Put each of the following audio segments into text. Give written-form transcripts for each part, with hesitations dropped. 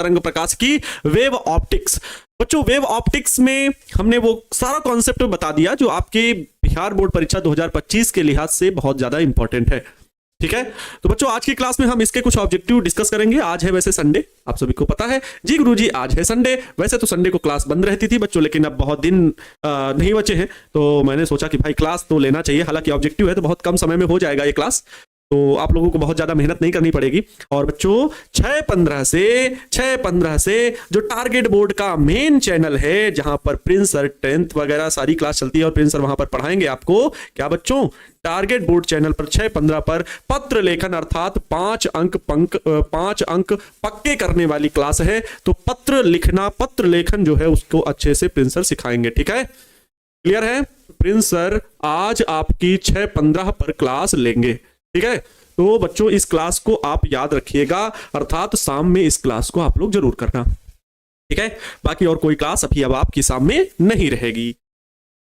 तरंग प्रकाश की wave optics. बच्चों वेव ऑप्टिक्स में हमने वो सारा कॉन्सेप्ट बता दिया जो आपके बिहार बोर्ड परीक्षा 2025 के लिहाज से बहुत ज्यादा इंपॉर्टेंट है। ठीक है, तो बच्चों आज की क्लास में हम इसके कुछ ऑब्जेक्टिव डिस्कस करेंगे। आज है वैसे संडे, आप सभी को पता है जी गुरुजी आज है संडे। वैसे तो संडे को क्लास बंद रहती थी बच्चों, लेकिन अब बहुत दिन नहीं बचे हैं, तो मैंने सोचा कि भाई क्लास तो लेना चाहिए। हालांकि ऑब्जेक्टिव है तो बहुत कम समय में हो जाएगा ये क्लास, तो आप लोगों को बहुत ज्यादा मेहनत नहीं करनी पड़ेगी। और बच्चों 6:15 से जो टारगेट बोर्ड का मेन चैनल है जहां पर प्रिंस सर 10th वगैरह सारी क्लास चलती है और प्रिंस सर वहां पर पढ़ाएंगे आपको क्या बच्चों, टारगेट बोर्ड चैनल पर 6:15 पर पत्र लेखन अर्थात 5 अंक पक्के करने वाली क्लास है। तो पत्र लेखन जो है उसको अच्छे से प्रिंस सर सिखाएंगे। ठीक है, क्लियर है? प्रिंस सर आज आपकी 6:15 पर क्लास लेंगे। ठीक है, तो बच्चों इस क्लास को आप याद रखिएगा, अर्थात शाम में इस क्लास को आप लोग जरूर करना। ठीक है, बाकी और कोई क्लास अभी अब आपकी सामने नहीं रहेगी।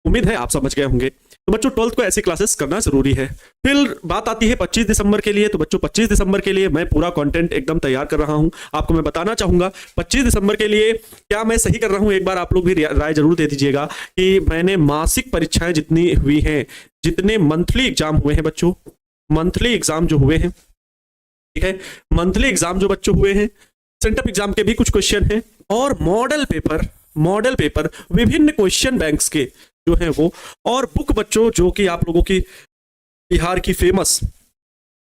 उम्मीद है आप समझ गए होंगे। तो बच्चों 12th को ऐसी क्लासेस करना जरूरी है। फिर बात आती है 25 दिसंबर के लिए। तो बच्चों 25 दिसंबर के लिए मैं पूरा कंटेंट एकदम तैयार कर रहा हूं। आपको मैं बताना चाहूंगा 25 दिसंबर के लिए क्या मैं सही कर रहा हूं, एक बार आप लोग भी राय जरूर दे दीजिएगा कि मैंने मासिक परीक्षाएं जितनी हुई हैं, जितने मंथली एग्जाम हुए हैं बच्चों, मंथली एग्जाम जो हुए हैं, ठीक है, मंथली एग्जाम जो बच्चों हुए हैं, सेंटअप एग्जाम के भी कुछ क्वेश्चन हैं और मॉडल पेपर विभिन्न क्वेश्चन बैंक्स के जो हैं वो, और बुक बच्चों जो कि आप लोगों की बिहार की फेमस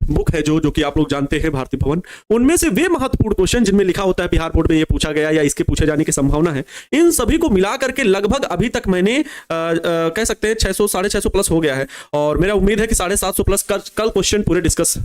बुक है जो कि आप लोग जानते हैं भारतीय भवन, उनमें से वे महत्वपूर्ण क्वेश्चन जिनमें लिखा होता है बिहार बोर्ड में ये पूछा गया या इसके पूछे जाने की संभावना है, इन सभी को मिला करके लगभग अभी तक मैंने कह सकते हैं 600 650 प्लस हो गया है। और मेरा उम्मीद है कि 750 प्लस कल क्वेश्चन पूरे डिस्कस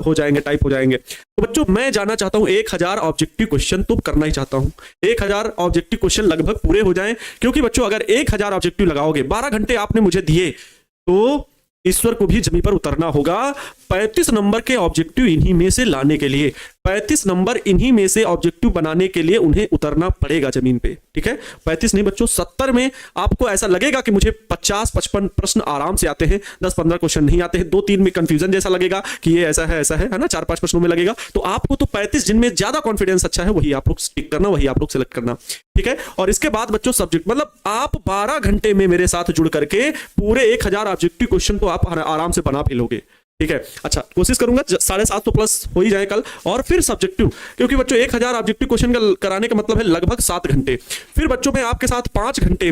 हो जाएंगे, टाइप हो जाएंगे। तो बच्चों मैं जाना चाहता हूं 1000 ऑब्जेक्टिव क्वेश्चन तो करना ही चाहता हूं, 1000 ऑब्जेक्टिव क्वेश्चन लगभग पूरे हो जाएं। क्योंकि बच्चों अगर 1000 ऑब्जेक्टिव लगाओगे, 12 घंटे आपने मुझे दिए, तो ईश्वर को भी जमीन पर उतरना होगा 35 नंबर के ऑब्जेक्टिव इन्हीं में से लाने के लिए, 35 नंबर इन्हीं में से ऑब्जेक्टिव बनाने के लिए उन्हें उतरना पड़ेगा जमीन पे। ठीक है, 35 नहीं बच्चों 70 में आपको ऐसा लगेगा कि मुझे 50-55 प्रश्न आराम से आते हैं, 10-15 क्वेश्चन नहीं आते हैं, 2-3 में कंफ्यूजन जैसा लगेगा कि ये ऐसा है ना, 4-5 प्रश्नों में लगेगा। तो आपको तो 35 जिनमें ज्यादा कॉन्फिडेंस अच्छा है वही आप लोग टिक करना, वही आप लोग सिलेक्ट करना। ठीक है, और इसके बाद बच्चों सब्जेक्ट, मतलब आप 12 घंटे में मेरे साथ जुड़ करके पूरे 1000 ऑब्जेक्टिव क्वेश्चन तो आप आराम से बना भी लोगे। ठीक है, अच्छा कोशिश करूंगा 750 प्लस हो ही जाए कल। और फिर सब्जेक्टिव, क्योंकि बच्चों 1000 ऑब्जेक्टिव क्वेश्चन का कराने का मतलब है लगभग 7 घंटे। फिर बच्चों मैं आपके साथ 5 घंटे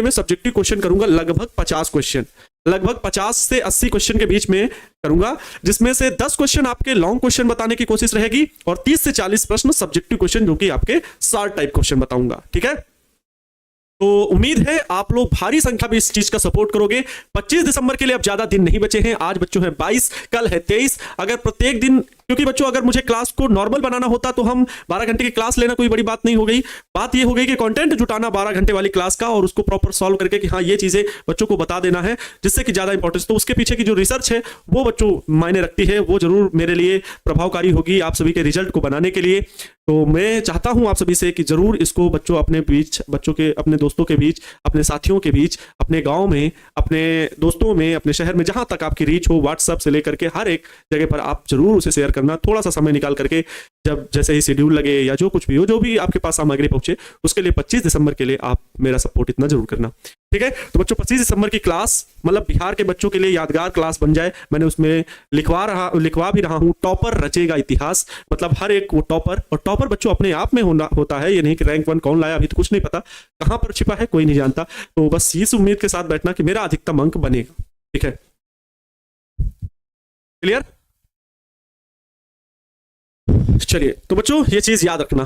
में सब्जेक्टिव क्वेश्चन करूंगा लगभग 50 क्वेश्चन, लगभग 50 से 80 क्वेश्चन के बीच में करूंगा, जिसमें से 10 क्वेश्चन आपके लॉन्ग क्वेश्चन बताने की कोशिश रहेगी और 30 से 40 प्रश्न सब्जेक्टिव क्वेश्चन जो कि आपके शॉर्ट टाइप क्वेश्चन बताऊंगा। ठीक है, तो उम्मीद है आप लोग भारी संख्या में इस चीज का सपोर्ट करोगे। 25 दिसंबर के लिए अब ज्यादा दिन नहीं बचे हैं। आज बच्चों है 22, कल है 23। अगर प्रत्येक दिन, क्योंकि बच्चों अगर मुझे क्लास को नॉर्मल बनाना होता तो हम 12 घंटे की क्लास लेना कोई बड़ी बात नहीं हो गई। बात ये हो गई कि कंटेंट जुटाना 12 घंटे वाली क्लास का और उसको प्रॉपर सॉल्व करके कि हाँ ये चीजें बच्चों को बता देना है, जिससे कि ज्यादा इंपॉर्टेंस, तो उसके पीछे की जो रिसर्च है वो बच्चों मायने रखती है, वो जरूर मेरे लिए प्रभावकारी होगी आप सभी के रिजल्ट को बनाने के लिए। तो मैं चाहता हूं आप सभी से कि जरूर इसको बच्चों अपने बीच, बच्चों के अपने दोस्तों के बीच, अपने साथियों के बीच, अपने गांव में, अपने दोस्तों में, अपने शहर में, जहां तक आपकी रीच हो, व्हाट्सएप से लेकर के हर एक जगह पर आप जरूर उसे शेयर करना। थोड़ा सा समय निकाल करके, जब जैसे ही शेड्यूल लगे या जो कुछ भी हो, जो भी आपके पास सामग्री पहुंचे, उसके लिए 25 दिसंबर के लिए आप मेरा सपोर्ट इतना जरूर करना। ठीक है, तो बच्चों 25 दिसंबर की क्लास मतलब बिहार के बच्चों के लिए यादगार क्लास बन जाए। मैंने उसमें लिखवा भी रहा हूं, टॉपर रचेगा इतिहास। मतलब हर एक वो टॉपर, और टॉपर बच्चों अपने आप में होता है, ये नहीं कि रैंक 1 कौन लाया अभी तो कुछ नहीं पता, कहां पर छिपा है कोई नहीं जानता। तो बस इस उम्मीद के साथ बैठना कि मेरा अधिकतम अंक बनेगा। ठीक है, क्लियर? चलिए, तो बच्चों ये चीज याद रखना,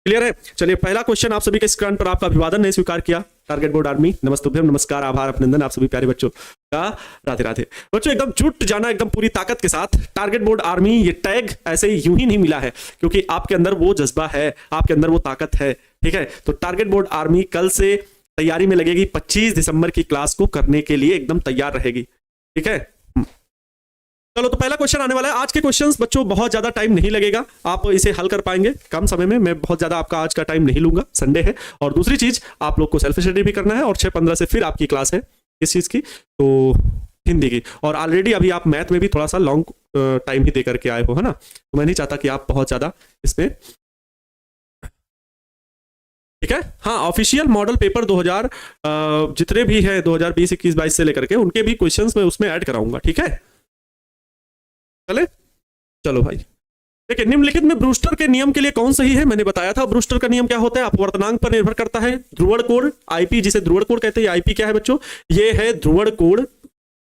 क्लियर है? चलिए, पहला क्वेश्चन आप सभी के स्क्रीन पर आपका अभिवादन नहीं स्वीकार किया। टारगेट बोर्ड आर्मी, नमस्तुभ्यम, नमस्कार, आभार, अभिनंदन आप सभी प्यारे बच्चों का। राधे राधे। बच्चों एकदम जुट जाना एकदम पूरी ताकत के साथ। टारगेट बोर्ड आर्मी ये टैग ऐसे यूं ही नहीं मिला है, क्योंकि आपके अंदर वो जज्बा है, आपके अंदर वो ताकत है। ठीक है, तो टारगेट बोर्ड आर्मी कल से तैयारी में लगेगी, 25 दिसंबर की क्लास को करने के लिए एकदम तैयार रहेगी। ठीक है, चलो तो पहला क्वेश्चन आने वाला है। आज के क्वेश्चंस बच्चों बहुत ज्यादा टाइम नहीं लगेगा, आप इसे हल कर पाएंगे कम समय में। मैं बहुत ज्यादा आपका आज का टाइम नहीं लूंगा, संडे है। और दूसरी चीज, आप लोग को सेल्फ स्टडी भी करना है और 6:15 से फिर आपकी क्लास है इस चीज की, तो हिंदी की। और ऑलरेडी अभी आप मैथ में भी थोड़ा सा लॉन्ग टाइम ही दे करके आए हो, है ना, तो मैं नहीं चाहता कि आप बहुत ज्यादा इसमें ठीक है। हाँ, ऑफिशियल मॉडल पेपर 2000 जितने भी है 2020 21 22 से लेकर के उनके भी क्वेश्चंस मैं उसमें ऐड कराऊंगा, ठीक है। चले, चलो भाई। देखिए, निम्नलिखित में ब्रूस्टर के नियम के लिए कौन सही है? मैंने बताया था ब्रूस्टर का नियम क्या होता है, अपवर्तनांक पर निर्भर करता है। ध्रुवण कोण आईपी, जिसे ध्रुवण कोण कहते हैं, आईपी क्या है बच्चों? ये है ध्रुवण कोण,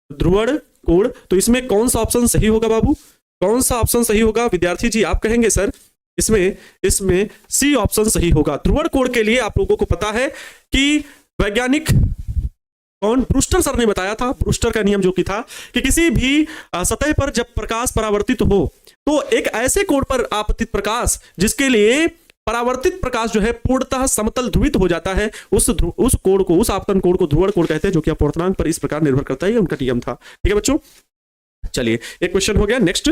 ध्रुवण कोण। तो इसमें कौन सा ऑप्शन सही होगा बाबू? कौन सा ऑप्शन सही होगा विद्यार्थी जी? आप कहेंगे सर इसमें सी ऑप्शन सही होगा। ध्रुवण कोण के लिए आप लोगों को पता है कि वैज्ञानिक कौन? ब्रूस्टर सर ने बताया था। ब्रूस्टर का नियम जो कि था कि किसी भी सतह पर जब प्रकाश परावर्तित हो तो एक ऐसे कोण पर आपतित प्रकाश जिसके लिए परावर्तित प्रकाश जो है पूर्णतः समतल ध्रुवित हो जाता है, उस कोण को, उस आपतन कोण को ध्रुवण कोण कहते हैं, जो कि अपवर्तनांक पर इस प्रकार निर्भर करता है। ये उनका नियम था, ठीक है बच्चों। चलिए, एक क्वेश्चन हो गया। नेक्स्ट,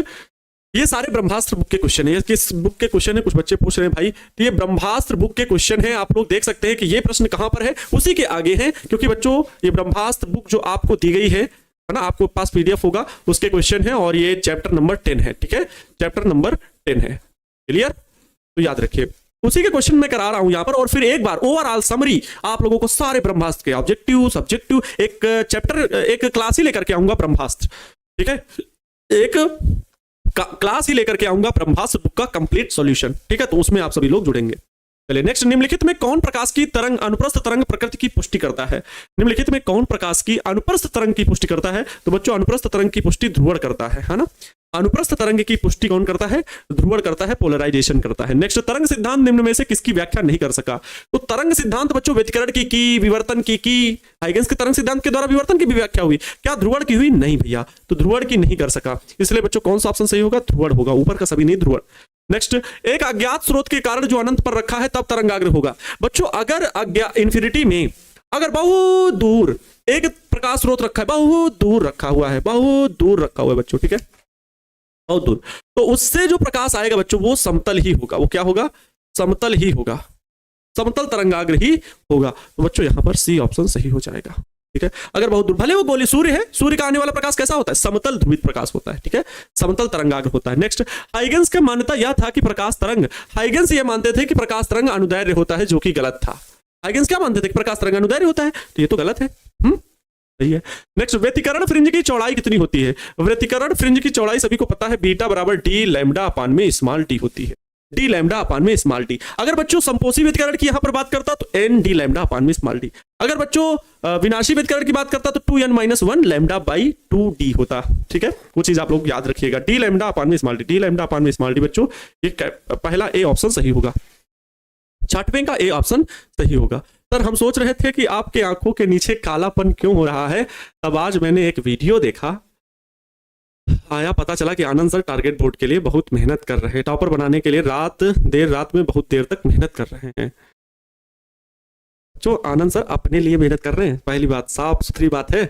ये सारे ब्रह्मास्त्र बुक के क्वेश्चन है। किस बुक के क्वेश्चन है? कुछ बच्चे पूछ रहे हैं भाई, तो ये ब्रह्मास्त्र बुक के क्वेश्चन है। आप लोग देख सकते हैं कि ये प्रश्न कहां पर है, उसी के आगे है, क्योंकि बच्चों ये ब्रह्मास्त्र बुक जो आपको दी गई है ना, आपको पास पीडीएफ होगा, उसके क्वेश्चन है, और ये चैप्टर नंबर 10 है, ठीक है। चैप्टर नंबर 10 है, क्लियर? तो याद रखिए, उसी के क्वेश्चन मैं करा रहा हूं यहां पर। और फिर एक बार ओवरऑल समरी आप लोगों को सारे ब्रह्मास्त्र के ऑब्जेक्टिव सब्जेक्टिव एक चैप्टर, एक क्लास ही लेकर के आऊंगा ब्रह्मास्त्र, ठीक है। एक क्लास ही लेकर के आऊंगा ब्रह्मास्त्र बुक का कंप्लीट सॉल्यूशन, ठीक है। तो उसमें आप सभी लोग जुड़ेंगे। चलिए नेक्स्ट, निम्नलिखित में कौन प्रकाश की तरंग अनुप्रस्थ तरंग प्रकृति की पुष्टि करता है? निम्नलिखित में कौन प्रकाश की अनुप्रस्थ तरंग की पुष्टि करता है? तो बच्चों, अनुप्रस्थ तरंग की पुष्टि ध्रुवण करता है ना। अनुप्रस्थ तरंग की पुष्टि कौन करता है? ध्रुवण करता है, पोलराइजेशन करता है। नेक्स्ट, तरंग सिद्धांत निम्न में से किसकी व्याख्या नहीं कर सका? तो तरंग सिद्धांत बच्चों व्यतिकरण की, विवर्तन की, हाइगेंस के तरंग सिद्धांत के द्वारा विवर्तन की भी व्याख्या हुई, क्या ध्रुवण की हुई? नहीं भैया, तो ध्रुवण की नहीं कर सका। इसलिए बच्चों कौन सा ऑप्शन सही होगा? ध्रुवण होगा, ऊपर का सभी नहीं, ध्रुवण। नेक्स्ट, एक अज्ञात स्रोत के कारण जो अनंत पर रखा है तब तरंगाग्र होगा। बच्चों, अगर इंफिनिटी में अगर बहुत दूर एक प्रकाश स्रोत रखा है, बहुत दूर रखा हुआ है, बहुत दूर रखा हुआ है बच्चों, ठीक है, बहुत दूर, तो उससे जो प्रकाश आएगा बच्चों वो समतल ही होगा। वो क्या होगा? समतल ही होगा, समतल तरंगाग्र ही होगा। तो बच्चों यहां पर सी ऑप्शन सही हो जाएगा, ठीक है। अगर बहुत दूर, भले वो गोली सूर्य है, सूर्य का आने वाला प्रकाश कैसा होता है? समतल ध्रुवित प्रकाश होता है, ठीक है, समतल तरंगाग्र होता है। नेक्स्ट, हाइगेंस का मान्यता यह था कि प्रकाश तरंग, हाइगेंस ये मानते थे कि प्रकाश तरंग अनुदैर्घ्य होता है, जो कि गलत था। हाइगेंस क्या मानते थे? कि प्रकाश तरंग अनुदैर्घ्य होता है, तो ये तो गलत है। सही है। नेक्स्ट, व्यतिकरण फ्रिंज की चौड़ाई कितनी होती है? व्यतिकरण फ्रिंज की चौड़ाई सभी को पता है, बीटा बराबर डी लैम्डा अपान में स्मॉल टी होती है, डी लैम्डा अपान में स्मॉल टी। अगर बच्चों संपोषी व्यतिकरण की यहां पर बात करता तो एन डी लैम्डा अपान में स्मॉल टी। अगर बच्चों विनाशी व्यतिकरण की बात करता तो 2n-1 लैम्डा बाई 2d होता, ठीक है। वो चीज आप लोग याद रखिएगा, डी लैम्डा अपान में स्मॉल टी, डी लैम्डा अपान में स्मॉल टी। बच्चों ये पहला ए ऑप्शन सही होगा, 6वें का ए ऑप्शन सही होगा। सर हम सोच रहे थे कि आपके आंखों के नीचे कालापन क्यों हो रहा है, तब आज मैंने एक वीडियो देखा, आया पता चला कि आनंद सर टारगेट बोर्ड के लिए बहुत मेहनत कर रहे हैं, टॉपर बनाने के लिए देर रात में बहुत देर तक मेहनत कर रहे हैं। जो आनंद सर अपने लिए मेहनत कर रहे हैं, पहली बात, साफ सुथरी बात है,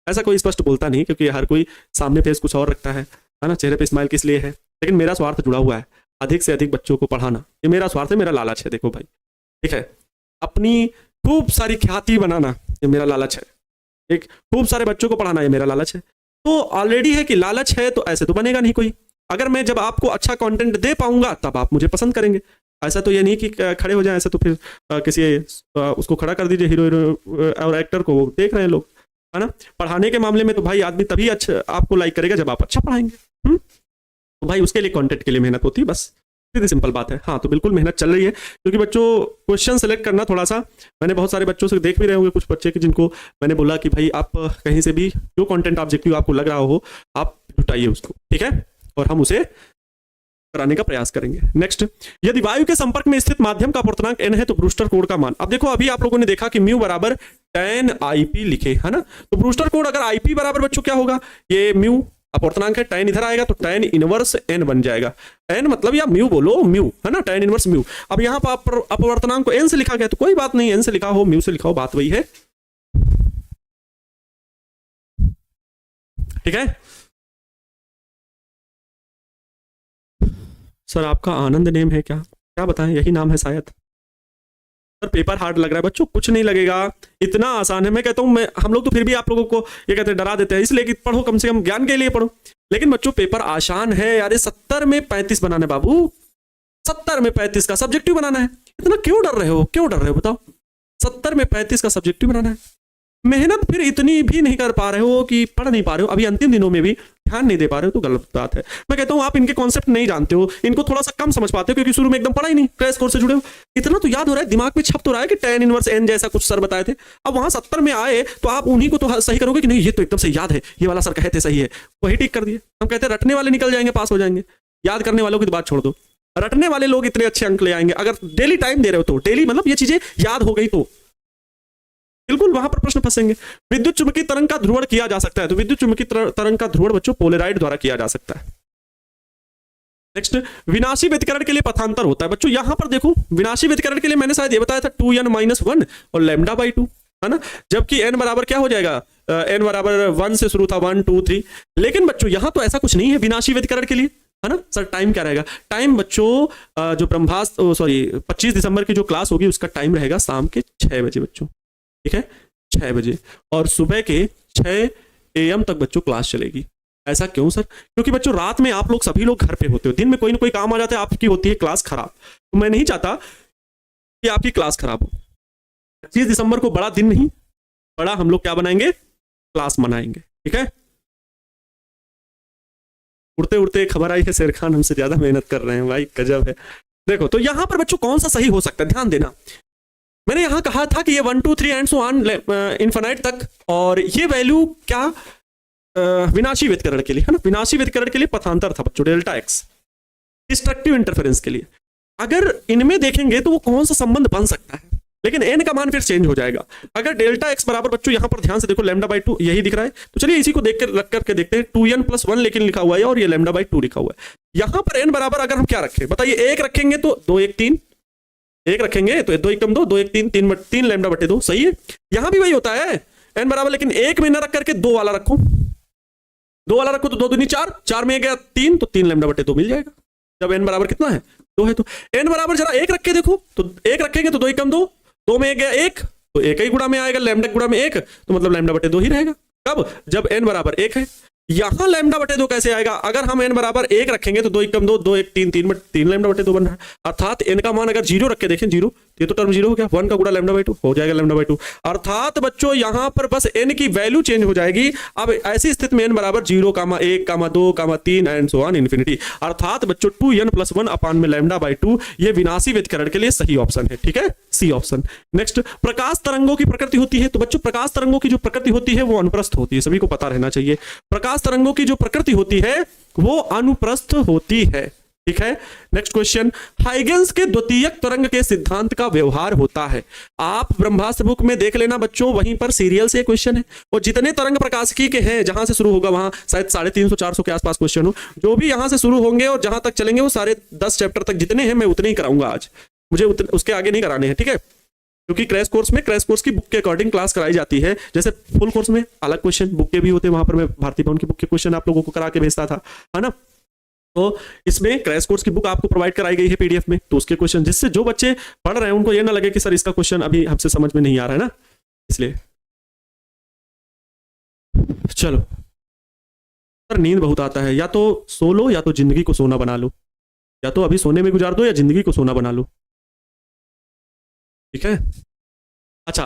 ऐसा कोई स्पष्ट बोलता नहीं, क्योंकि हर कोई सामने फेस कुछ और रखता है ना, चेहरे पे स्माइल किस लिए है, लेकिन मेरा स्वार्थ जुड़ा हुआ है, अधिक से अधिक बच्चों को पढ़ाना, ये मेरा स्वार्थ है, मेरा लालच है। देखो भाई, ठीक है, अपनी खूब सारी ख्याति बनाना ये मेरा लालच है, एक खूब सारे बच्चों को पढ़ाना ये मेरा लालच है। तो ऑलरेडी है कि लालच है, तो ऐसे तो बनेगा नहीं कोई। अगर मैं जब आपको अच्छा कंटेंट दे पाऊंगा तब आप मुझे पसंद करेंगे, ऐसा तो ये नहीं कि खड़े हो जाए, ऐसा तो फिर किसी उसको खड़ा कर दीजिए, हीरो और एक्टर को, वो देख रहे हैं लोग, है ना। पढ़ाने के मामले में तो भाई आदमी तभी अच्छा आपको लाइक करेगा जब आप अच्छा पढ़ाएंगे। तो भाई उसके लिए कंटेंट के लिए मेहनत होती है, बस सीधी सिंपल बात है। हाँ, तो बिल्कुल मेहनत चल रही है, क्योंकि बच्चों क्वेश्चन सेलेक्ट करना थोड़ा सा, मैंने बहुत सारे बच्चों से देख भी रहे होंगे, कुछ बच्चे कि जिनको मैंने बोला कि भाई आप कहीं से भी जो कंटेंट ऑब्जेक्टिव आपको लग रहा हो आप जुटाइए उसको, ठीक है, और हम उसे कराने का प्रयास करेंगे। नेक्स्ट, यदि वायु के संपर्क में स्थित माध्यम का अपवर्तनांक n है तो ब्रूस्टर कोड का मान। अब देखो, अभी आप लोगों ने देखा कि म्यू बराबर tan IP लिखे, है ना, तो ब्रूस्टर कोड अगर IP बराबर बच्चों क्या होगा, ये म्यू अपवर्तनांक है, tan इधर आएगा तो tan इनवर्स n बन जाएगा। n मतलब या म्यू बोलो, म्यू है ना, tan इनवर्स म्यू। अब यहाँ पर अपवर्तनांक को n से लिखा गया तो कोई बात नहीं, n से लिखा हो म्यू से लिखा हो, बात वही है, ठीक है। सर आपका आनंद नेम है क्या? क्या बताएं, यही नाम है शायद। सर पेपर हार्ड लग रहा है बच्चों, कुछ नहीं लगेगा, इतना आसान है। मैं कहता हूं, हम लोग तो फिर भी आप लोगों को ये कहते हैं डरा देते हैं, इसलिए कि पढ़ो, कम से कम ज्ञान के लिए पढ़ो। लेकिन बच्चों पेपर आसान है यार, 70 में 35 बनाना है बाबू, 70 में 35 का सब्जेक्टिव बनाना है, इतना क्यों डर रहे हो, क्यों डर रहे हो बताओ। 70 में 35 का सब्जेक्टिव बनाना है, मेहनत फिर इतनी भी नहीं कर पा रहे हो कि पढ़ नहीं पा रहे हो, अभी अंतिम दिनों में भी ध्यान नहीं दे पा रहे हो, तो गलत बात है। मैं कहता हूं आप इनके कॉन्सेप्ट नहीं जानते हो, इनको थोड़ा सा कम समझ पाते हो क्योंकि शुरू में एकदम पढ़ा ही नहीं, क्रैश कोर्स से जुड़े हो। इतना तो याद हो रहा है, दिमाग में छप तो रहा है कि tan इनवर्स n जैसा कुछ सर बताए थे। अब वहां 70 में आए तो आप उन्हीं को तो सही करोगे कि नहीं ये तो एकदम से याद है, ये वाला सर कहे थे सही है, वही ठीक कर दिए। हम कहते हैं रटने वाले निकल जाएंगे, पास हो जाएंगे, याद करने वालों की तो बात छोड़ दो। रटने वाले लोग इतने अच्छे अंक ले आएंगे अगर डेली टाइम दे रहे हो तो, डेली मतलब ये चीजें याद हो गई तो बिल्कुल वहां पर प्रश्न फंसेंगे। विद्युत चुंबकीय तरंग का ध्रुवण किया जा सकता है, तो विद्युत चुंबकीय तरंग का ध्रुवण बच्चों पोलराइड द्वारा किया जा सकता है। नेक्स्ट, विनाशी व्यतिकरण के लिए पथांतर होता है। बच्चों यहां पर देखो, विनाशी व्यतिकरण के लिए मैंने शायद ये बताया था 2n-1 और λ/2 है ना, जबकि n बराबर क्या हो जाएगा, n बराबर 1 से शुरू था, 1 2 3। लेकिन बच्चों यहां तो ऐसा कुछ नहीं है विनाशी व्यतिकरण के लिए, है ना। सर टाइम क्या रहेगा, टाइम बच्चों जो ब्रह्मास्त्र 25 दिसंबर की जो क्लास होगी उसका टाइम रहेगा शाम के 6 बजे बच्चों, ठीक है 6 बजे, और सुबह के 6 AM तक बच्चों क्लास चलेगी। ऐसा क्यों सर, क्योंकि बच्चों रात में आप लोग सभी लोग घर पे होते हो, दिन में कोई ना कोई काम आ जाता है, आपकी होती है क्लास खराब, तो मैं नहीं चाहता कि आपकी क्लास खराब हो। 25 दिसंबर को बड़ा दिन नहीं, बड़ा हम लोग क्या बनाएंगे, क्लास मनाएंगे, ठीक है। उड़ते उड़ते खबर आई है शेर खान हमसे ज्यादा मेहनत कर रहे हैं, भाई गजब है। देखो तो यहां पर बच्चों कौन सा सही हो सकता है, ध्यान देना। मैंने यहां कहा था कि ये 1 2 3 एंड सो ऑन इनफिनाइट तक, और ये वैल्यू क्या विनाशी व्यतिकरण के लिए है ना, विनाशी व्यतिकरण के लिए पथांतर था बच्चों Δx, डिस्ट्रक्टिव इंटरफेरेंस के लिए। अगर इनमें देखेंगे तो वो कौन सा संबंध बन सकता है, लेकिन n का मान फिर चेंज हो जाएगा। अगर Δx बराबर बच्चों यहां पर ध्यान से देखो λ/2 यही दिख रहा है, तो चलिए इसी को देख कर रख करके देखते हैं। 2n+1 लेकिन लिखा हुआ है और ये λ/2 लिखा हुआ है। यहां पर n बराबर अगर हम क्या रखें बताइए, 1 रखेंगे तो 2 1 3, 1 रखेंगे तो 2 1 2, 2 1 3, 3 λ/2 सही है। यहां भी वही होता है n बराबर, लेकिन 1 में न रख करके 2 वाला रखो, 2 वाला रखो तो 2 दूनी 4, 4 में गया 3, तो 3 λ/2 मिल जाएगा। जब n बराबर कितना है 2 है, तो n बराबर जरा 1 रख के देखो, तो 1 रखेंगे तो 2 1 2, 2 में गया 1, तो 1 ही गुणा में आएगा, लैम्डा गुणा में 1, तो मतलब λ/2 ही रहेगा। कब, जब n बराबर 1 है। यहां λ/2 कैसे आएगा, अगर हम n बराबर 1 रखेंगे तो 2 1 2, 2 1 3, 3 λ/2 बन रहा है। अर्थात n का मान अगर 0 रख के देखें, 0, ये तो टर्म 0 हो गया, 1 का गुणा λ/2 हो जाएगा λ/2। अर्थात बच्चों यहां पर बस n की वैल्यू चेंज हो जाएगी। अब ऐसी स्थिति में n बराबर 0, 1, 2, 3 एंड सो ऑन इन्फिनिटी। अर्थात बच्चों 2n+1 अपान में λ/2 ये विनाशी व्यतिकरण के लिए सही ऑप्शन है, ठीक है, सी ऑप्शन। नेक्स्ट, प्रकाश तरंगों की प्रकृति होती है, तो बच्चों प्रकाश तरंगों की जो प्रकृति होती है वो अनुप्रस्थ होती है, सभी को पता रहना चाहिए। प्रकाश तरंगों की जो प्रकृति होती है वो अनुप्रस्थ होती है, ठीक है। नेक्स्ट क्वेश्चन, हाइगेंस के द्वितीयक तरंग के सिद्धांत का व्यवहार होता है। आप ब्रह्मास्त्र बुक में देख लेना बच्चों, वहीं पर सीरियल से क्वेश्चन है, और जितने तरंग प्रकाशिकी के हैं जहां से शुरू होगा वहां शायद 350 400 के आसपास क्वेश्चन हो, जो भी यहां से शुरू होंगे और जहां तक चलेंगे वो सारे 10 चैप्टर तक जितने हैं मैं उतने ही कराऊंगा आज, मुझे उसके आगे नहीं कराने हैं, ठीक है। क्योंकि क्रैश कोर्स में क्रैश कोर्स की बुक के अकॉर्डिंग क्लास कराई जाती है, जैसे फुल कोर्स में अलग क्वेश्चन बुक के भी होते हैं, वहां पर मैं भारती भवन की बुक के क्वेश्चन आप लोगों को करा के भेजता था, है ना। तो इसमें क्रैश कोर्स की बुक आपको प्रोवाइड कराई गई है PDF में, तो उसके क्वेश्चन जिससे जो बच्चे पढ़ रहे हैं उनको ये ना लगे कि सर इसका क्वेश्चन अभी हमसे समझ में नहीं आ रहा है ना, इसलिए। चलो सर नींद बहुत आता है, या तो सो लो या तो जिंदगी को सोना बना लो, या तो अभी सोने में गुजार दो या जिंदगी को सोना बना लो, ठीक है। अच्छा,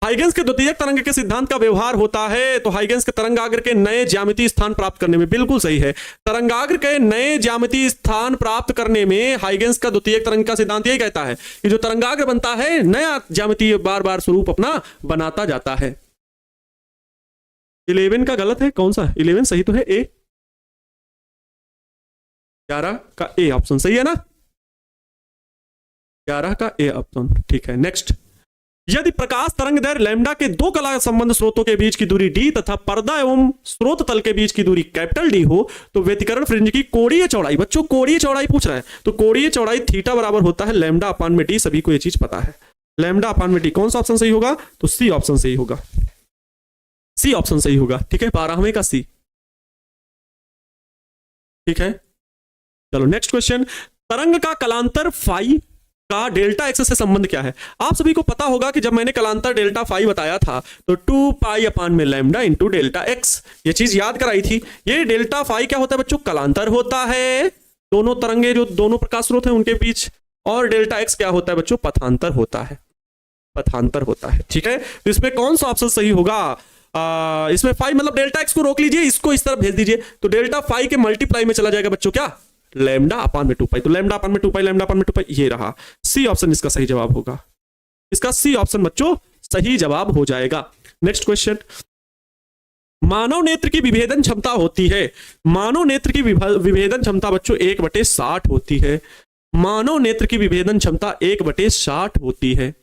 हाइगेंस के द्वितीयक तरंग के सिद्धांत का व्यवहार होता है, तो हाइगेंस के तरंगाग्र के नए ज्यामितीय स्थान प्राप्त करने में, बिल्कुल सही है, तरंगाग्र के नए ज्यामितीय स्थान प्राप्त करने में हाइगेंस का द्वितीयक तरंग का सिद्धांत यही कहता है कि जो तरंगाग्र बनता है नया ज्यामितीय बार बार स्वरूप अपना बनाता जाता है। 11 का गलत है, कौन सा 11 सही तो है, ए 11 का ए ऑप्शन सही है ना, 11 का ए ऑप्शन ठीक है। नेक्स्ट, यदि प्रकाश तरंग दैर्घ्य लैम्डा के 2 कला संबंध स्रोतों के बीच की दूरी d तथा पर्दा एवं स्रोत तल के बीच की दूरी D हो, तो व्यतिकरण फ्रिंज की कोणीय चौड़ाई, बच्चों कोणीय चौड़ाई पूछ रहा है, तो कोणीय चौड़ाई थीटा बराबर होता है लैम्डा अपान में d, सभी को यह चीज पता है, लैम्डा अपान में d। कौन सा ऑप्शन सही होगा, तो सी ऑप्शन सही होगा, सी ऑप्शन सही होगा, ठीक है, 12वें का सी, ठीक है। चलो नेक्स्ट क्वेश्चन, तरंग का कलांतर फाई का डेल्टा एक्स से संबंध क्या है। आप सभी को पता होगा कि जब मैंने कलांतर डेल्टा फाई बताया था तो 2 पाई अपान में लैम्डा इंटू डेल्टा एक्स, ये चीज याद कराई थी। ये डेल्टा फाई क्या होता है बच्चों, कलांतर होता है, दोनों तरंगे जो दोनों प्रकाश स्रोत हैं उनके बीच और डेल्टा एक्स क्या होता है बच्चों, पथांतर होता है, पथांतर होता है। ठीक है, तो इसमें कौन सा ऑप्शन सही होगा, इसमें फाई मतलब डेल्टा एक्स को रोक लीजिए, इसको इस तरफ भेज दीजिए, तो डेल्टा फाई के मल्टीप्लाई में चला जाएगा बच्चों क्या, लैम्डा अपान में 2 पाई, तो लैम्डा अपान में 2 पाई, लैम्डा अपान में 2 पाई, ये रहा सी ऑप्शन इसका सही जवाब होगा, इसका सी ऑप्शन बच्चों सही जवाब हो जाएगा। नेक्स्ट क्वेश्चन, मानव नेत्र की विभेदन क्षमता होती है, मानव नेत्र की विभेदन क्षमता बच्चों 1/60 होती है, मानव नेत्र की विभेदन क्षमता 1/60 होती है।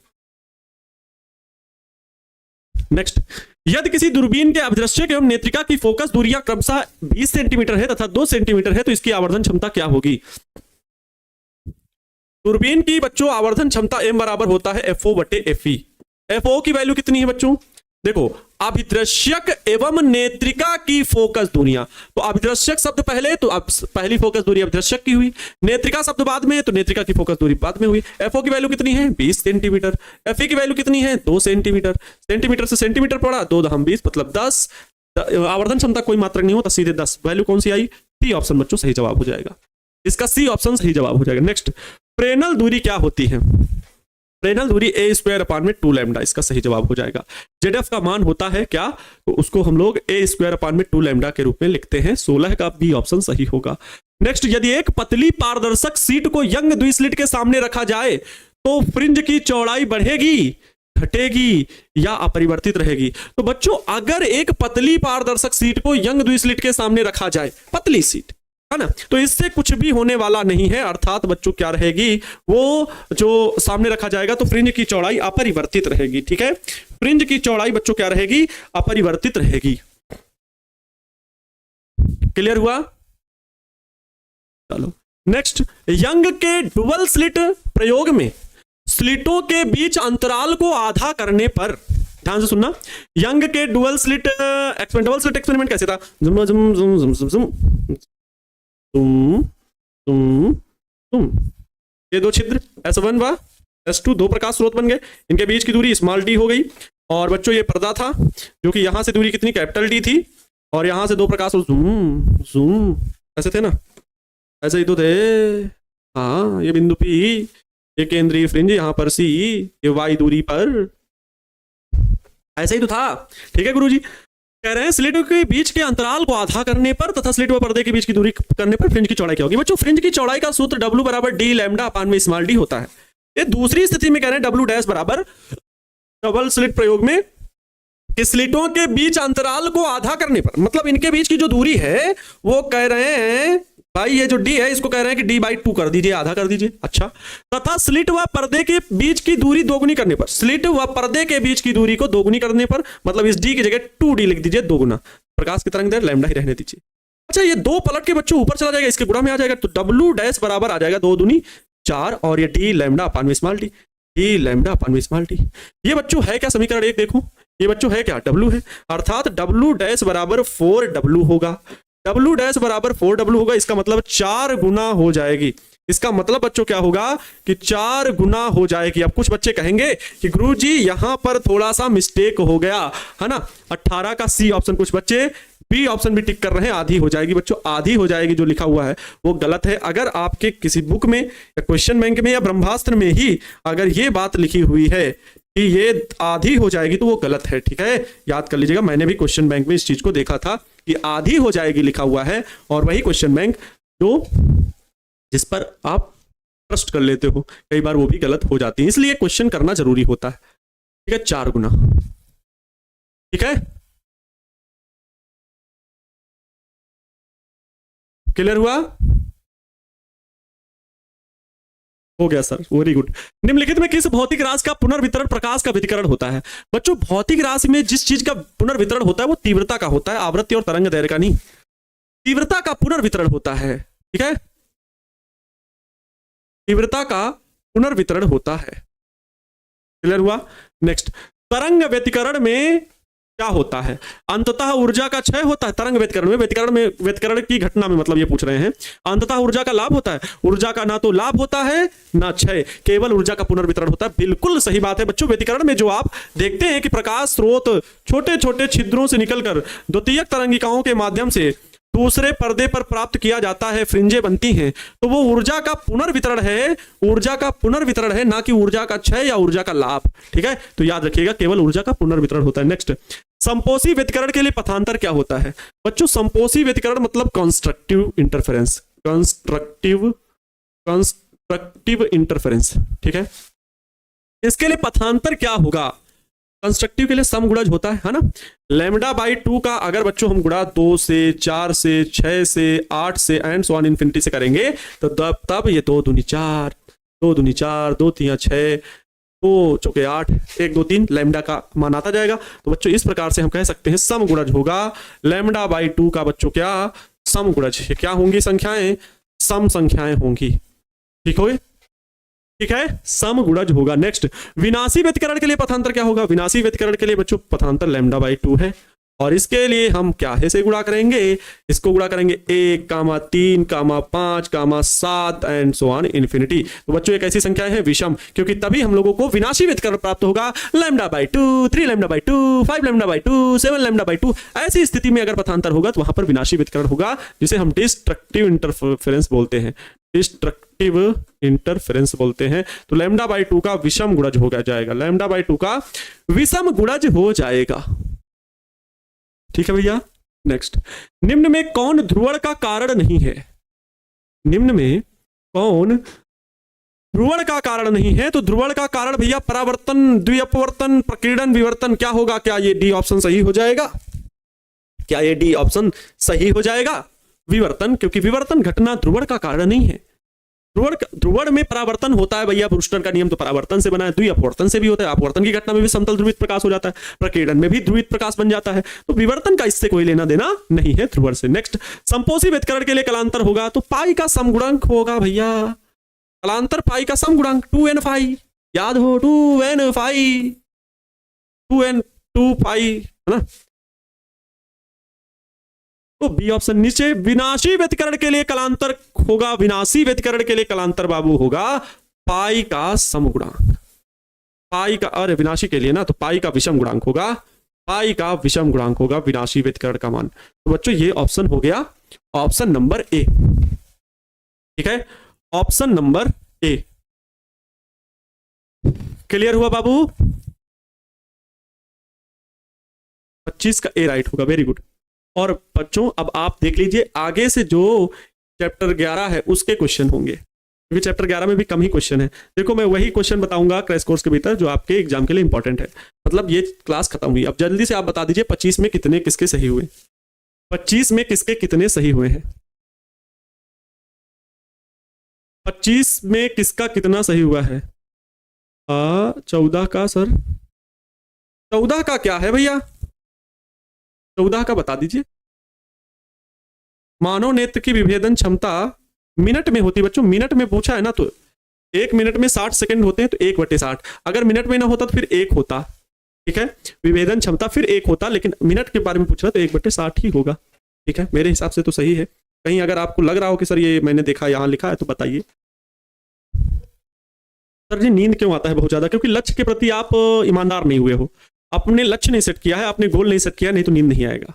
नेक्स्ट, यदि किसी दूरबीन के अभिदृश्यक एवं नेत्रिका की फोकस दूरियां क्रमशः 20 सेंटीमीटर है तथा 2 सेंटीमीटर है तो इसकी आवर्धन क्षमता क्या होगी। दूरबीन की बच्चों आवर्धन क्षमता m बराबर होता है FO/FE। FO की वैल्यू कितनी है बच्चों, देखो अभिदृश्यक एवं नेत्रिका की फोकस दूरियां, तो अभिदृश्यक शब्द पहले, तो अब पहली फोकस दूरी अभिदृश्यक की हुई, नेत्रिका शब्द बाद में, तो नेत्रिका की फोकस दूरी बाद में हुई। FO की वैल्यू कितनी है 20 सेंटीमीटर, FE की वैल्यू कितनी है 2 सेंटीमीटर, सेंटीमीटर से सेंटीमीटर पड़ा 2 दहम 20 मतलब 10, आवर्धन क्षमता कोई मात्रक नहीं होता, सीधे 10, वैल्यू कौन सी आई, सी ऑप्शन बच्चों सही जवाब हो जाएगा, इसका सी ऑप्शन सही जवाब हो जाएगा। नेक्स्ट, प्रेनल दूरी क्या होती है, प्रेनल दूरी a² अपान में 2 लैम्डा, इसका सही जवाब हो जाएगा। ZF का मान होता है क्या, तो उसको हम लोग a² अपान में 2 लैम्डा के रूप में लिखते हैं, 16 का बी ऑप्शन सही होगा। नेक्स्ट, यदि एक पतली पारदर्शक सीट को यंग द्विस्लिट के सामने रखा जाए तो फ्रिंज की चौड़ाई बढ़ेगी, घटेगी या अपरिवर्तित रहेगी। तो बच्चों अगर एक पतली पारदर्शक सीट को यंग द्विस्लिट के सामने रखा जाए, पतली सीट है ना, तो इससे कुछ भी होने वाला नहीं है, अर्थात बच्चों क्या रहेगी, वो जो सामने रखा जाएगा तो फ्रिंज की चौड़ाई अपरिवर्तित रहेगी। ठीक है, फ्रिंज की चौड़ाई बच्चों क्या रहेगी, अपरिवर्तित रहेगी। क्लियर हुआ, चलो नेक्स्ट, यंग के डुअल स्लिट प्रयोग में स्लिटों के बीच अंतराल को आधा करने पर, ध्यान से सुनना, यंग के डुअल स्लिट एक्सपेरिमेंट कैसे था, जुम जुम जुम जुम जुम जुम तुम तुम तुम, ये दो छिद्र S1 व S2 दो प्रकाश स्रोत बन गए, इनके बीच की दूरी स्मॉल d हो गई, और बच्चों ये पर्दा था जो कि यहां से दूरी कितनी कैपिटल D थी, और यहां से दो प्रकाश जूम जूम ऐसे थे ना, ऐसे ही तो थे, हाँ ये बिंदु P, ये केंद्रीय फ्रिंज यहाँ पर C, ये y दूरी पर, ऐसे ही तो था। ठीक है गुरुजी, कह रहे हैं स्लिटों के बीच के अंतराल को आधा करने पर तथा स्लिट व पर्दे के बीच की दूरी करने पर फ्रिंज की चौड़ाई क्या होगी। बच्चों फ्रिंज की चौड़ाई का सूत्र W बराबर D लैम्डा अपान में स्मॉल d होता है। ये दूसरी स्थिति में कह रहे हैं W डैश बराबर डबल स्लिट प्रयोग में कि स्लिटों के बीच अंतराल को आधा करने पर, मतलब इनके बीच की जो दूरी है वो कह रहे हैं भाई ये जो D है इसको कह रहे हैं कि D/2 कर दीजिए, आधा कर दीजिए। अच्छा, तथा स्लिट व पर्दे के बीच की दूरी दोगुनी करने पर, स्लिट व पर्दे के बीच की दूरी को दोगुनी करने पर, मतलब इस D की जगह 2D लिख दीजिए, दोगुना, प्रकाश की तरंग दैर्घ्य लैम्डा ही रहने दीजिए। अच्छा, ये दो पलट के बच्चों ऊपर चला जाएगा, इसके गुणा में आ जाएगा, तो W डैश बराबर आ जाएगा 2 दूनी 4, और ये D लैम्डा अपान में स्मॉल d, D लैम्डा अपान में स्मॉल d। ये बच्चों है क्या, समीकरण 1 देखो, ये बच्चों है क्या, W है, अर्थात W डैश बराबर 4W होगा, W डैश बराबर 4W होगा, इसका मतलब 4 गुना हो जाएगी। इसका मतलब बच्चों क्या होगा कि 4 गुना हो जाएगी। अब कुछ बच्चे कहेंगे कि गुरुजी यहां पर थोड़ा सा मिस्टेक हो गया है ना, 18 का सी ऑप्शन, कुछ बच्चे बी ऑप्शन भी टिक कर रहे हैं, आधी हो जाएगी। बच्चों आधी हो जाएगी जो लिखा हुआ है वो गलत है। अगर आपके किसी बुक में या क्वेश्चन बैंक में या ब्रह्मास्त्र में ही अगर ये बात लिखी हुई है कि ये आधी हो जाएगी तो वो गलत है। ठीक है, याद कर लीजिएगा, मैंने भी क्वेश्चन बैंक में इस चीज को देखा था कि आधी हो जाएगी लिखा हुआ है, और वही क्वेश्चन बैंक जो जिस पर आप ट्रस्ट कर लेते हो कई बार वो भी गलत हो जाती है, इसलिए क्वेश्चन करना जरूरी होता है। ठीक है, 4 गुना। ठीक है, क्लियर हुआ, हो गया सर, वेरी गुड। निम्नलिखित में किस भौतिक राशि का पुनर्वितरण प्रकाश का व्यतिकरण होता है। बच्चों भौतिक राशि में जिस चीज का पुनर्वितरण होता है वो तीव्रता का होता है, आवृत्ति और तरंग दैर्घ्य का नहीं, तीव्रता का पुनर्वितरण होता है। ठीक है, तीव्रता का पुनर्वितरण होता है। क्लियर हुआ। नेक्स्ट, तरंग व्यतिकरण में क्या होता है, अंततः ऊर्जा का क्षय होता है। तरंग व्यतिकरण में व्यतिकरण की घटना में मतलब ये पूछ रहे हैं, अंततः ऊर्जा का लाभ होता है, ऊर्जा का ना तो लाभ होता है ना क्षय, केवल ऊर्जा का पुनर्वितरण होता है। बिल्कुल सही बात है बच्चों। व्यतिकरण में जो आप देखते हैं कि प्रकाश स्रोत छोटे छोटे छिद्रों से निकलकर द्वितीयक तरंगिकाओं के माध्यम से दूसरे पर्दे पर प्राप्त किया जाता है, फ्रिंजें बनती हैं, तो वो ऊर्जा का पुनर्वितरण है, ऊर्जा का पुनर्वितरण है, ना कि ऊर्जा का क्षय या ऊर्जा का लाभ। ठीक है, तो याद रखिएगा केवल ऊर्जा का पुनर्वितरण होता है। नेक्स्ट, संपोषी व्यतिकरण के लिए पथांतर क्या होता है? बच्चों संपोषी व्यतिकरण मतलब कंस्ट्रक्टिव इंटरफेरेंस, कंस्ट्रक्टिव इंटरफेरेंस। ठीक है, इसके लिए पथांतर क्या होगा? कंस्ट्रक्टिव के लिए समगुणज होता है ना। लैम्डा बाई 2 का अगर बच्चों हम गुणा 2 से 4 से 6 से 8 से एंड सो ऑन इन्फिनिटी से करेंगे तो तब ये 2 दूनी 4, 2 दूनी 4, 2 तिया 6, 2 चौके 8, 1 2 3 लैम्डा का मान आता जाएगा। तो बच्चों इस प्रकार से हम कह सकते हैं समगुणज होगा लैम्डा बाई 2 का बच्चों क्या समगुणज। ये क्या होंगी संख्याएं? सम संख्याएं होंगी। ठीक हो, ठीक है, समगुणज होगा। नेक्स्ट, विनाशी व्यतिकरण के लिए पथांतर क्या होगा? विनाशी व्यतिकरण के लिए बच्चों पथांतर लैम्डा बाई 2 है और इसके लिए हम क्या है से गुणा करेंगे? इसको गुणा करेंगे 1, 3, 5, 7 एंड सो ऑन इन्फिनिटी। तो बच्चों एक ऐसी संख्या है विषम, क्योंकि तभी हम लोगों को विनाशी व्यतिकरण प्राप्त होगा lambda by 2, 3 lambda by 2, 5 lambda by 2, 7 lambda by 2। ऐसी स्थिति में अगर पथांतर होगा तो वहां पर विनाशी व्यतिकरण होगा, जिसे हम डिस्ट्रक्टिव इंटरफेरेंस बोलते हैं, डिस्ट्रक्टिव इंटरफेरेंस बोलते हैं। तो लैम्डा बाई 2 का विषम गुणज हो जाएगा, लैम्डा बाई 2 का विषम गुणज हो जाएगा। ठीक है भैया। नेक्स्ट, निम्न में कौन ध्रुवण का कारण नहीं है? निम्न में कौन ध्रुवण का कारण नहीं है? तो ध्रुवण का कारण भैया परावर्तन, द्विअपवर्तन, प्रकीर्णन, विवर्तन। क्या होगा? क्या ये डी ऑप्शन सही हो जाएगा? क्या ये डी ऑप्शन सही हो जाएगा? विवर्तन, क्योंकि विवर्तन घटना ध्रुवण का कारण नहीं है। ध्रुवण में परावर्तन होता है भैया, ब्रूस्टर का नियम तो परावर्तन से बना है, द्विअपवर्तन से भी होता है, अपवर्तन की घटना में भी समतल ध्रुवित प्रकाश हो जाता है, प्रकीर्णन में भी ध्रुवित प्रकाश बन जाता है। तो विवर्तन का इससे कोई लेना देना नहीं है ध्रुवण से। नेक्स्ट, संपोषी व्यतिकरण के लिए कलांतर होगा तो पाई का समगुणांक होगा भैया, कलांतर पाई का समगुणांक 2n फाई, याद हो 2n फाई, 2n 2 फाई है ना। तो बी ऑप्शन नीचे। विनाशी व्यतिकरण के लिए कलांतर होगा, विनाशी व्यतिकरण के लिए कलांतर बाबू होगा पाई का समगुणांक, पाई का, अरे विनाशी के लिए ना, तो पाई का विषम गुणांक होगा, पाई का विषम गुणांक होगा विनाशी व्यतिकरण का मान। तो बच्चों ये ऑप्शन हो गया ऑप्शन नंबर ए। ठीक है, ऑप्शन नंबर ए क्लियर हुआ बाबू? 25 का ए राइट होगा, वेरी गुड। और बच्चों अब आप देख लीजिए आगे से जो चैप्टर 11 है उसके क्वेश्चन होंगे, क्योंकि चैप्टर 11 में भी कम ही क्वेश्चन है। देखो मैं वही क्वेश्चन बताऊंगा क्रैश कोर्स के भीतर जो आपके एग्जाम के लिए इंपॉर्टेंट है। मतलब ये क्लास खत्म हुई, अब जल्दी से आप बता दीजिए 25 में कितने किसके सही हुए, 25 में किसके कितने सही हुए हैं, 25 में किसका कितना सही हुआ है? 14 का सर, 14 का क्या है भैया? 14 का बता दीजिए। मानव नेत्र की विभेदन क्षमता मिनट में होती है बच्चों, मिनट में पूछा है ना, तो 1 मिनट में 60 सेकंड होते हैं, तो 1/60। अगर मिनट में ना होता तो फिर 1 होता। ठीक है, विभेदन क्षमता फिर 1 होता, लेकिन मिनट के बारे में पूछ रहा तो 1/60 ही होगा। ठीक है, मेरे हिसाब से तो सही है। कहीं अगर आपको लग रहा हो कि सर ये मैंने देखा यहां लिखा है तो बताइए। सर जी नींद क्यों आता है बहुत ज्यादा? क्योंकि लक्ष्य के प्रति आप ईमानदार नहीं हुए हो, आपने लक्ष्य नहीं सेट किया है, आपने गोल नहीं सेट किया, नहीं तो नींद नहीं आएगा।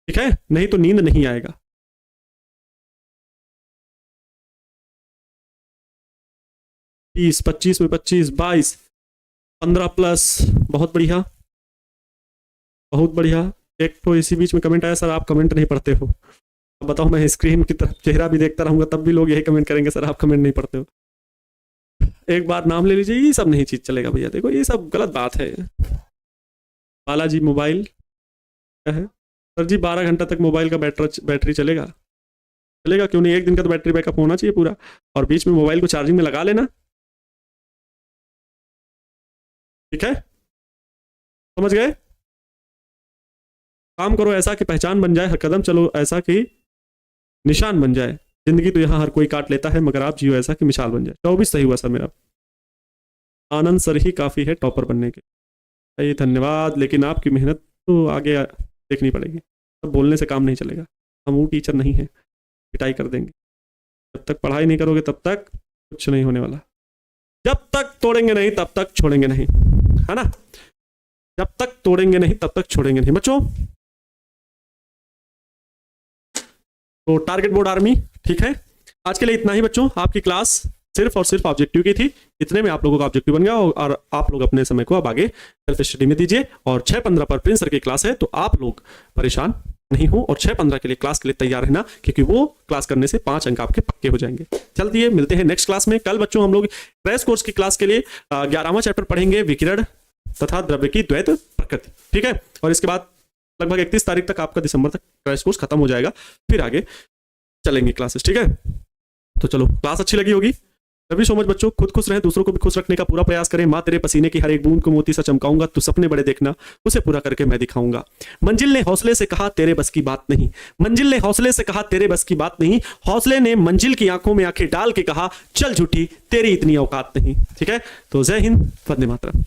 ठीक है, नहीं तो नींद नहीं आएगा। तीस, 25 में 25, 22, 15 प्लस, बहुत बढ़िया, बहुत बढ़िया। एक तो इसी बीच में कमेंट आया, सर आप कमेंट नहीं पढ़ते हो। अब बताओ मैं स्क्रीन की तरफ चेहरा भी देखता रहूंगा तब भी लोग यही कमेंट करेंगे, सर आप कमेंट नहीं पढ़ते हो। एक बार नाम ले लीजिए, ये सब नहीं चीज चलेगा भैया, देखो ये सब गलत बात है। बालाजी मोबाइल क्या है? सर जी 12 घंटा तक मोबाइल का बैटरी चलेगा? चलेगा क्यों नहीं, 1 दिन का तो बैटरी बैकअप होना चाहिए पूरा, और बीच में मोबाइल को चार्जिंग में लगा लेना। ठीक है, समझ गए? काम करो ऐसा कि पहचान बन जाए, हर कदम चलो ऐसा कि निशान बन जाए। जिंदगी तो यहाँ हर कोई काट लेता है, मगर आप जियो ऐसा कि मिसाल बन जाए। 24 सही हुआ सर मेरा। आनंद सर ही काफी है टॉपर बनने के। सही, धन्यवाद। लेकिन आपकी मेहनत तो आगे देखनी पड़ेगी, अब बोलने से काम नहीं चलेगा। हम वो टीचर नहीं है पिटाई कर देंगे। जब तक पढ़ाई नहीं करोगे तब तक कुछ नहीं होने वाला। जब तक तोड़ेंगे नहीं तब तक छोड़ेंगे नहीं, है ना? जब तक तोड़ेंगे नहीं तब तक छोड़ेंगे नहीं। बच्चों तो टारगेट बोर्ड आर्मी, ठीक है। आज के लिए इतना ही बच्चों, आपकी क्लास सिर्फ और सिर्फ ऑब्जेक्टिव की थी। इतने में आप लोगों का ऑब्जेक्टिव बन गया और आप लोग अपने समय को अब आगे सेल्फ स्टडी में दीजिए। और 6:15 पर प्रिंस सर की क्लास है, तो आप लोग परेशान नहीं हो और 6:15 के लिए क्लास के लिए तैयार रहना, क्योंकि वो क्लास करने से 5 अंक आपके पक्के हो जाएंगे। चलती है, मिलते हैं नेक्स्ट क्लास में। कल बच्चों हम लोग क्रैश कोर्स की क्लास के लिए 11वां चैप्टर पढ़ेंगे, विकिरण तथा द्रव्य की द्वैत प्रकृति, ठीक है। और इसके बाद लगभग 31 तारीख तक आपका दिसंबर तक क्रैश कोर्स खत्म हो जाएगा, फिर आगे चलेंगे क्लासेस, ठीक है। तो चलो, क्लास अच्छी लगी होगी। लव यू सो मच बच्चों, खुद खुश रहें, दूसरों को भी खुश रखने का पूरा प्रयास करें। माँ तेरे पसीने की हर एक बूंद को मोती सा चमकाऊंगा, तू सपने बड़े देखना, उसे पूरा करके मैं दिखाऊंगा। मंजिल ने हौसले से कहा तेरे बस की बात नहीं, मंजिल ने हौसले से कहा तेरे बस की बात नहीं, हौसले ने मंजिल की आंखों में आंखें डाल के कहा चल झूठी तेरी इतनी औकात नहीं, ठीक है। तो जय हिंद, वंदे मातरम।